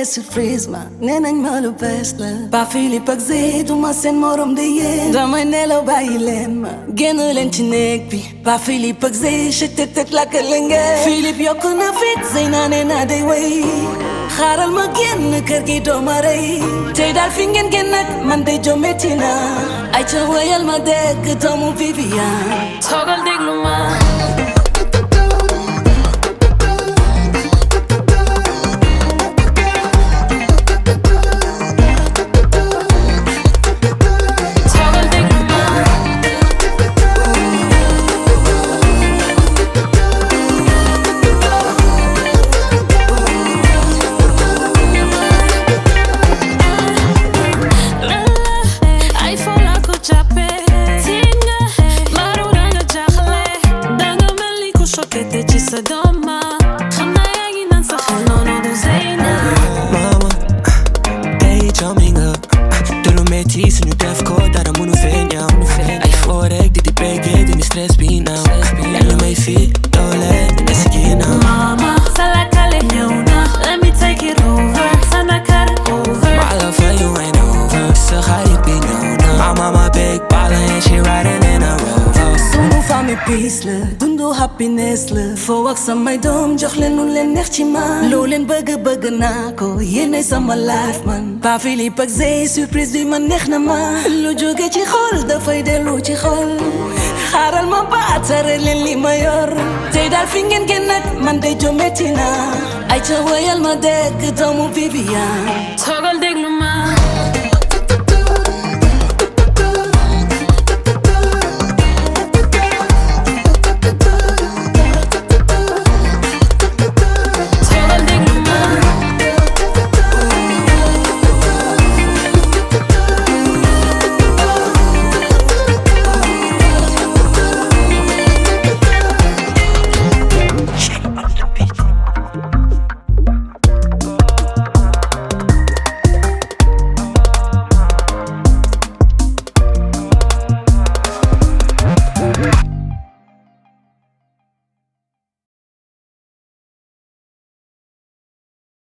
woowee surprise ma nee nañ ma lu bees la ba Philippe ak Zé du ma seen morom de yéen damay nelaw bàyyi leen ma génn leen ci néeg bi ba Philippe ak Zé chëtëtët lakkale ngeen Philippe yokk na fit Zé naa nee naa day way xaaral ma génn kër gi dooma rey tey daal fi ngeen génn nag man day jometti na ay ca wayal ma dégg doomu Viviane toogal déglu ma Suñu def ko dara mënu fee ñaaw ay foo rek di béggee dindi stress bi naaw yàlla may fi doole ne si ginnaaw mama salakale ñëw na let me take it over sanakar over my love for you ain't over sa xarit bi ñëw na mama big ball and she riding in a Rover sunu famille peace la dundu happiness la foo ak samay doom jox leen lu leen neex ci man loo leen bëgg naa ko yéenay sama life man ba Philippe ak Zé surprise bi man neex na ma lu jóge ci xol dafay dellu ci xol xaaral ma baatare leen li ma yor tey daal fi ngeen génn nag man day jometti na ay ca wayal ma dégg doomu Viviane